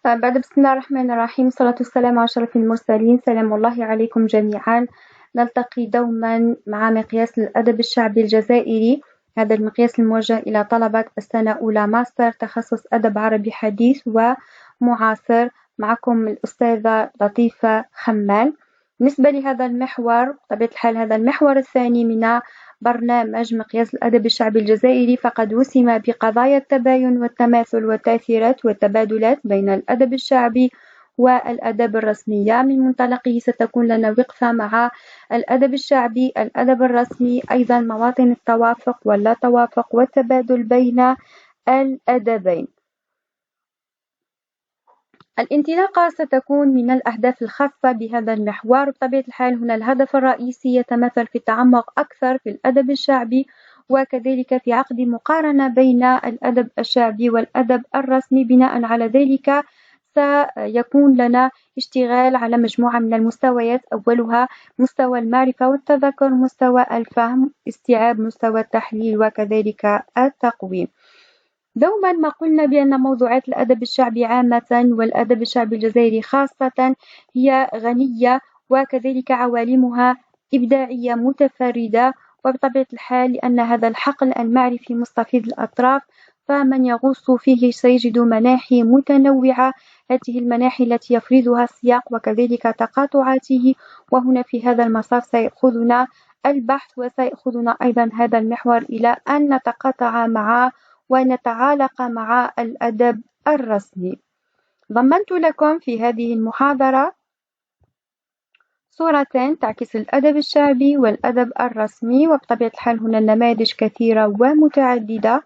بعد بسم الله الرحمن الرحيم، الصلاة والسلام على أشرف المرسلين. سلام الله عليكم جميعا. نلتقي دوما مع مقياس الأدب الشعبي الجزائري. هذا المقياس الموجه إلى طلبة السنة أولى ماستر تخصص أدب عربي حديث ومعاصر. معكم الأستاذة لطيفة خمال. بالنسبة لهذا المحور، بطبيعة الحال هذا المحور الثاني من برنامج مقياس الأدب الشعبي الجزائري، فقد وسم بقضايا التباين والتماثل والتأثيرات والتبادلات بين الأدب الشعبي والأدب الرسمي. من منطلقه ستكون لنا وقفة مع الأدب الشعبي، الأدب الرسمي، أيضا مواطن التوافق واللا توافق والتبادل بين الأدبين. الانطلاقة ستكون من الأهداف الخاصة بهذا المحور. بطبيعة الحال هنا الهدف الرئيسي يتمثل في التعمق أكثر في الأدب الشعبي، وكذلك في عقد مقارنة بين الأدب الشعبي والأدب الرسمي. بناء على ذلك سيكون لنا اشتغال على مجموعة من المستويات، أولها مستوى المعرفة والتذكر، مستوى الفهم، استيعاب مستوى التحليل، وكذلك التقويم. دوما ما قلنا بأن موضوعات الأدب الشعبي عامة والأدب الشعبي الجزائري خاصة هي غنية، وكذلك عوالمها إبداعية متفردة. وبطبيعة الحال لأن هذا الحقل المعرفي مستفيض الأطراف، فمن يغوص فيه سيجد مناحي متنوعة. هذه المناحي التي يفرضها السياق وكذلك تقاطعاته، وهنا في هذا المسار سيأخذنا البحث وسيأخذنا أيضا هذا المحور إلى أن نتقاطع مع ونتعالق مع الأدب الرسمي. ضمنت لكم في هذه المحاضرة صورتين تعكس الأدب الشعبي والأدب الرسمي، وبطبيعة الحال هنا النماذج كثيرة ومتعددة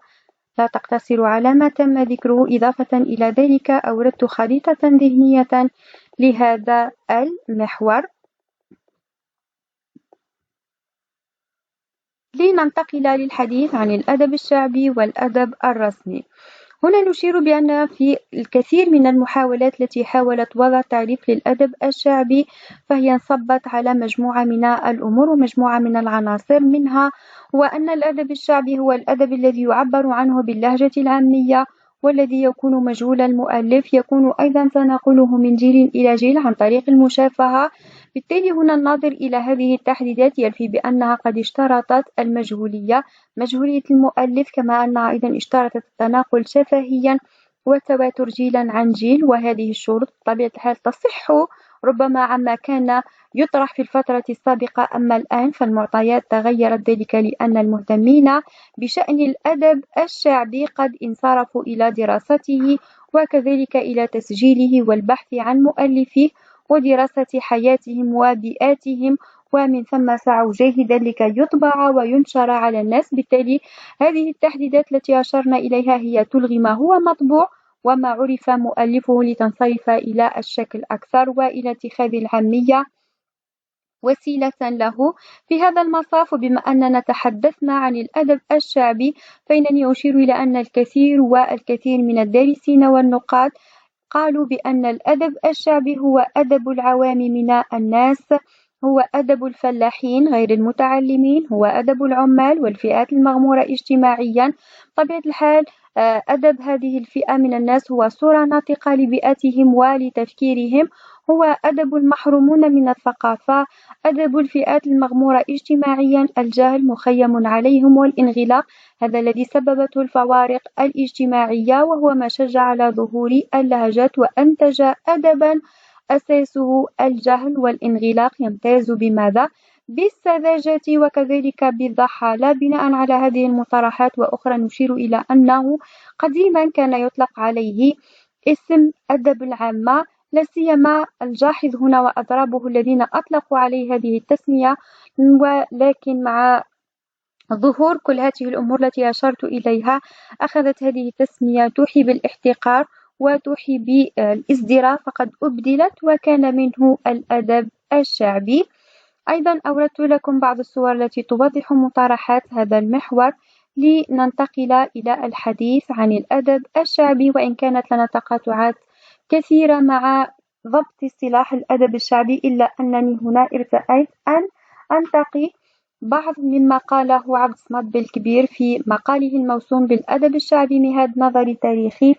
لا تقتصر على ما تم ذكره. إضافة إلى ذلك أوردت خريطة ذهنية لهذا المحور. لننتقل للحديث عن الأدب الشعبي والأدب الرسمي. هنا نشير بأن في الكثير من المحاولات التي حاولت وضع تعريف للأدب الشعبي فهي انصبت على مجموعة من الأمور ومجموعة من العناصر، منها هو أن الأدب الشعبي هو الأدب الذي يعبر عنه باللهجة العامية والذي يكون مجهول المؤلف، يكون أيضا سنقوله من جيل إلى جيل عن طريق المشافهة. بالتالي هنا الناظر إلى هذه التحديدات يلفي بأنها قد اشترطت المجهولية، مجهولية المؤلف، كما أنها أيضا اشترطت التناقل شفهيا والتواتر جيلا عن جيل. وهذه الشروط بطبيعة الحال تصح ربما عما كان يطرح في الفترة السابقة، أما الآن فالمعطيات تغيرت، ذلك لأن المهتمين بشأن الأدب الشعبي قد انصرفوا إلى دراسته وكذلك إلى تسجيله والبحث عن مؤلفيه ودراسة حياتهم وبيئاتهم، ومن ثم سعوا جاهدا لكي يطبع وينشر على الناس. بالتالي هذه التحديدات التي أشرنا إليها هي تلغي ما هو مطبوع وما عرف مؤلفه لتنصرف إلى الشكل أكثر وإلى اتخاذ العامية وسيلة له. في هذا المصاف بما أننا تحدثنا عن الأدب الشعبي فإنني أشير إلى أن الكثير والكثير من الدارسين والنقاد قالوا بأن الأدب الشعبي هو أدب العوام من الناس، هو أدب الفلاحين غير المتعلمين، هو أدب العمال والفئات المغمورة اجتماعيا. طبيعة الحال أدب هذه الفئة من الناس هو صورة ناطقة لبيئتهم ولتفكيرهم، هو أدب المحرومون من الثقافة، أدب الفئات المغمورة اجتماعيا، الجهل مخيم عليهم والانغلاق، هذا الذي سببته الفوارق الاجتماعية، وهو ما شجع على ظهور اللهجات وأنتج أدبا أساسه الجهل والانغلاق. يمتاز بماذا؟ بالسذاجة وكذلك بالضحالة. بناء على هذه المصطلحات وأخرى نشير إلى أنه قديما كان يطلق عليه اسم أدب العامة، لا سيما الجاحظ هنا وأضرابه الذين أطلقوا عليه هذه التسمية، ولكن مع ظهور كل هذه الأمور التي أشرت إليها أخذت هذه التسمية توحي بالاحتقار وتوحي بالازدراء، فقد أبدلت وكان منه الأدب الشعبي. أيضا أوردت لكم بعض الصور التي توضح مطارحات هذا المحور. لننتقل إلى الحديث عن الأدب الشعبي، وإن كانت لنا تقاطعات كثيرة مع ضبط اصطلاح الأدب الشعبي، إلا أنني هنا ارتأيت أن أنتقي بعض مما قاله عبد الصمد بالكبير في مقاله الموسوم بالأدب الشعبي مهاد نظري تاريخي،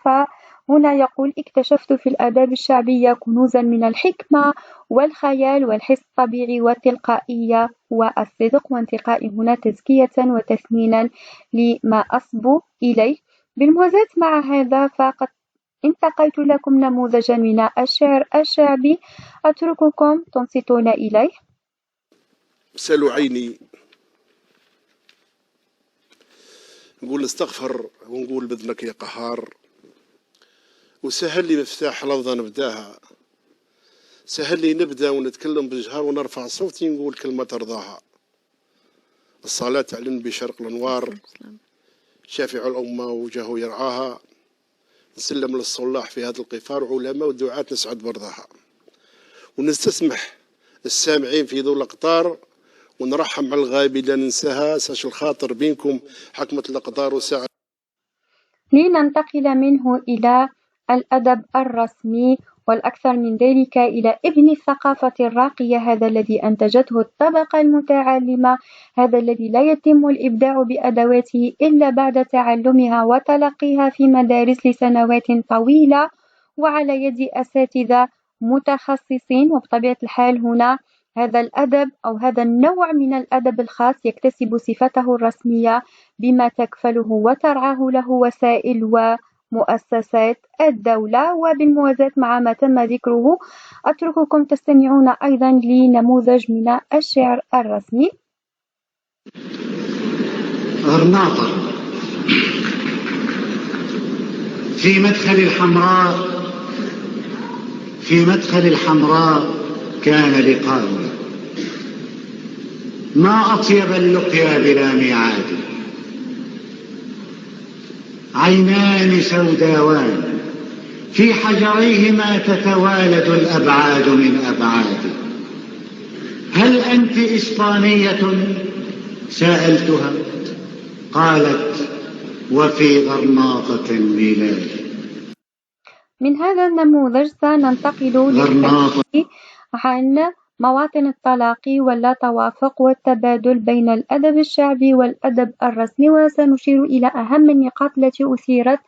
هنا يقول: اكتشفت في الآداب الشعبية كنوزا من الحكمة والخيال والحس الطبيعي والتلقائية والصدق وانتقاء هنا تزكية وتثمينا لما أصبو إليه. بالموازاة مع هذا فقد انتقيت لكم نموذجا من الشعر الشعبي أترككم تنصتون إليه. سلوا عيني نقول استغفر ونقول بذنك يا قهار، وسهل لي مفتاح لفظة نبداها، سهل لي نبدأ ونتكلم بجهار ونرفع صوتي نقول كلمة ترضاها. الصلاة تعلن بشرق الأنوار، شافع الأمة وجهه يرعاها، نسلم للصلاح في هذا القفار علماء والدعاة نسعد برضاها، ونستسمح السامعين في ذو الأقطار، ونرحم على الغائب لا ننساها، ساش الخاطر بينكم حكمة الأقدار وساعة. لننتقل منه إلى الأدب الرسمي، والأكثر من ذلك إلى ابن الثقافة الراقية، هذا الذي أنتجته الطبقة المتعلمة، هذا الذي لا يتم الإبداع بأدواته إلا بعد تعلمها وتلقيها في مدارس لسنوات طويلة وعلى يد أساتذة متخصصين. وبطبيعة الحال هنا هذا الأدب أو هذا النوع من الأدب الخاص يكتسب صفته الرسمية بما تكفله وترعاه له وسائل ومؤسسات الدولة. وبالموازاة مع ما تم ذكره أترككم تستمعون أيضا لنموذج من الشعر الرسمي. غرناطة في مدخل الحمراء كان لقاؤنا، ما أطيب اللقيا بلا ميعاد، عينان سوداوان في حجريهما تتوالد الأبعاد من أبعاد. هل أنت إسبانية؟ سألتها، قالت وفي غرناطة الميلاد. من هذا النموذج سننتقل للحديث عن مواطن التلاقي واللا توافق والتبادل بين الأدب الشعبي والأدب الرسمي، وسنشير إلى أهم النقاط التي أثيرت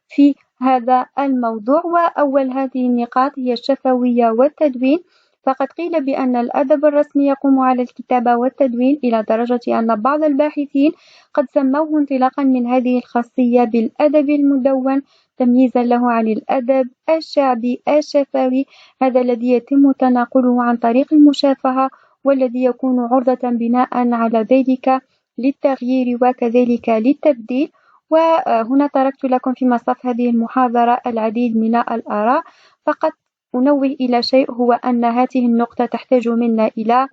في هذا الموضوع. وأول هذه النقاط هي الشفوية والتدوين. فقد قيل بأن الأدب الرسمي يقوم على الكتابة والتدوين إلى درجة أن بعض الباحثين قد سموه انطلاقا من هذه الخاصية بالأدب المدون، تمييزا له عن الأدب الشعبي الشفوي، هذا الذي يتم تناقله عن طريق المشافهة والذي يكون عرضة بناء على ذلك للتغيير وكذلك للتبديل. وهنا تركت لكم في مصاف هذه المحاضرة العديد من الآراء، فقط أنوه إلى شيء، هو أن هذه النقطة تحتاج منا إلى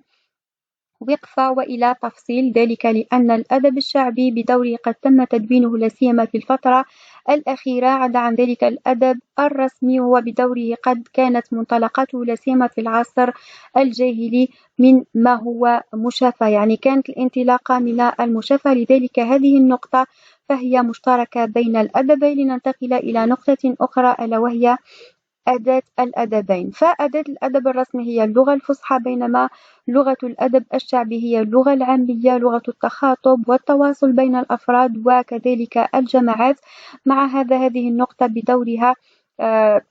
وقفة وإلى تفصيل، ذلك لأن الأدب الشعبي بدوره قد تم تدوينه لا سيما في الفترة الأخيرة، عدا عن ذلك الأدب الرسمي هو بدوره قد كانت منطلقاته لا سيما في العصر الجاهلي من ما هو مشافى، يعني كانت الانطلاقة من المشافى، لذلك هذه النقطة فهي مشتركة بين الأدبين. لننتقل إلى نقطة أخرى ألا وهي أداة الأدبين. فأداة الأدب الرسمي هي اللغة الفصحى، بينما لغة الأدب الشعبي هي اللغة العامية، لغة التخاطب والتواصل بين الأفراد وكذلك الجماعات. مع هذه النقطة بدورها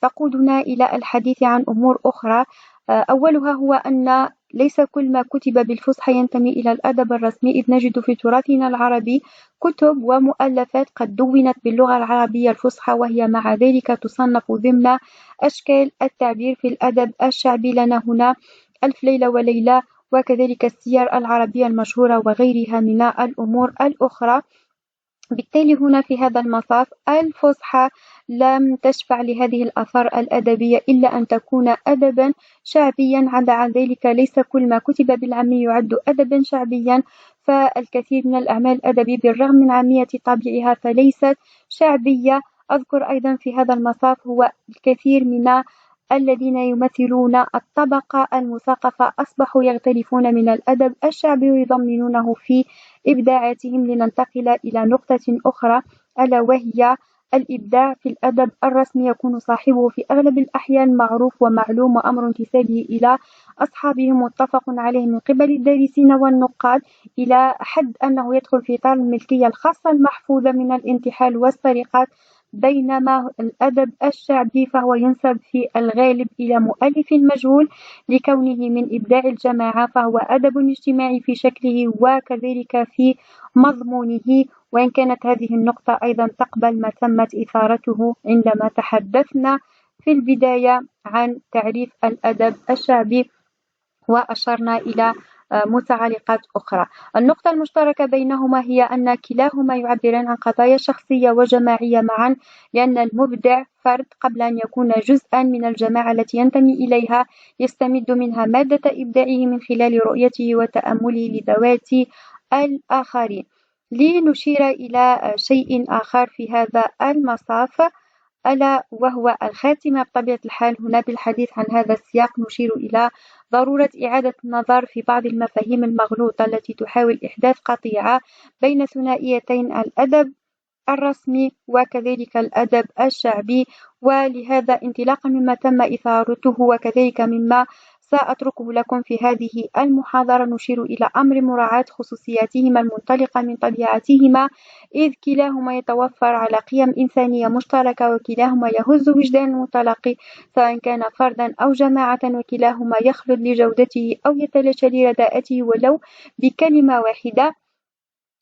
تقودنا إلى الحديث عن أمور أخرى. أولها هو أن ليس كل ما كتب بالفصحى ينتمي إلى الأدب الرسمي، إذ نجد في تراثنا العربي كتب ومؤلفات قد دونت باللغة العربية الفصحى، وهي مع ذلك تصنف ضمن أشكال التعبير في الأدب الشعبي. لنا هنا ألف ليلة وليلة وكذلك السير العربية المشهورة وغيرها من الأمور الأخرى. بالتالي هنا في هذا المصاف الفصحى لم تشفع لهذه الآثار الأدبية إلا أن تكون أدبا شعبيا، عدا عن ذلك ليس كل ما كتب بالعامية يعد أدبا شعبيا، فالكثير من الأعمال الأدبية بالرغم من عامية طابعها فليست شعبية. أذكر أيضا في هذا المصاف هو الكثير من الذين يمثلون الطبقة المثقفة أصبحوا يغترفون من الأدب الشعبي ويضمنونه في إبداعاتهم. لننتقل إلى نقطة أخرى ألا وهي الإبداع في الأدب الرسمي، يكون صاحبه في أغلب الأحيان معروف ومعلوم، وأمر انتسابه إلى أصحابه متفق عليه من قبل الدارسين والنقاد، إلى حد أنه يدخل في إطار الملكية الخاصة المحفوظة من الانتحال والسرقات بينما الأدب الشعبي فهو ينسب في الغالب إلى مؤلف مجهول لكونه من إبداع الجماعة، فهو أدب اجتماعي في شكله وكذلك في مضمونه. وإن كانت هذه النقطة أيضا تقبل ما تمت إثارته عندما تحدثنا في البداية عن تعريف الأدب الشعبي وأشرنا إلى متعلقات أخرى. النقطة المشتركة بينهما هي أن كلاهما يعبران عن قضايا شخصية وجماعية معا، لأن المبدع فرد قبل أن يكون جزءا من الجماعة التي ينتمي إليها، يستمد منها مادة إبداعه من خلال رؤيته وتأمله لذوات الآخرين. لنشير إلى شيء آخر في هذا المصاف، ألا وهو الخاتمة. بطبيعة الحال هنا بالحديث عن هذا السياق نشير إلى ضرورة إعادة النظر في بعض المفاهيم المغلوطة التي تحاول إحداث قطيعة بين ثنائيتين الأدب الرسمي وكذلك الأدب الشعبي. ولهذا انطلاقا مما تم إثارته وكذلك مما سأتركه لكم في هذه المحاضرة، نشير إلى أمر مراعاة خصوصياتهما المنطلقة من طبيعتهما، إذ كلاهما يتوفر على قيم إنسانية مشتركة، وكلاهما يهز وجدان المتلقي سواء كان فردا أو جماعة، وكلاهما يخلد لجودته أو يتلاشى لرداءته ولو بكلمة واحدة.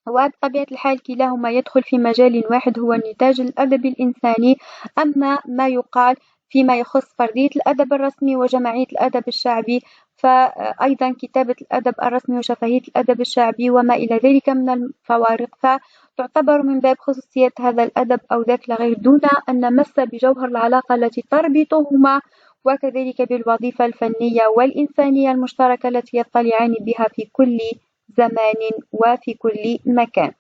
وبطبيعة الحال كلاهما يدخل في مجال واحد هو نتاج الأدب الإنساني. أما ما يقال فيما يخص فردية الأدب الرسمي وجماعية الأدب الشعبي، فأيضا كتابة الأدب الرسمي وشفهية الأدب الشعبي وما إلى ذلك من الفوارق فتعتبر من باب خصوصية هذا الأدب أو ذاك لغير، دون أن نمس بجوهر العلاقة التي تربطهما وكذلك بالوظيفة الفنية والإنسانية المشتركة التي يطلعان بها في كل زمان وفي كل مكان.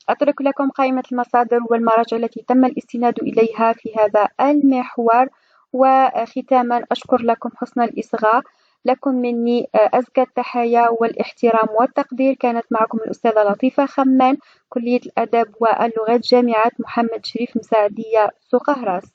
أترك لكم قائمة المصادر والمراجع التي تم الاستناد إليها في هذا المحور. وختاما أشكر لكم حسن الإصغاء. لكم مني أزكى التحايا والاحترام والتقدير. كانت معكم الأستاذة لطيفة خمان، كلية الأدب واللغات، جامعة محمد شريف مساعدية سقهراس.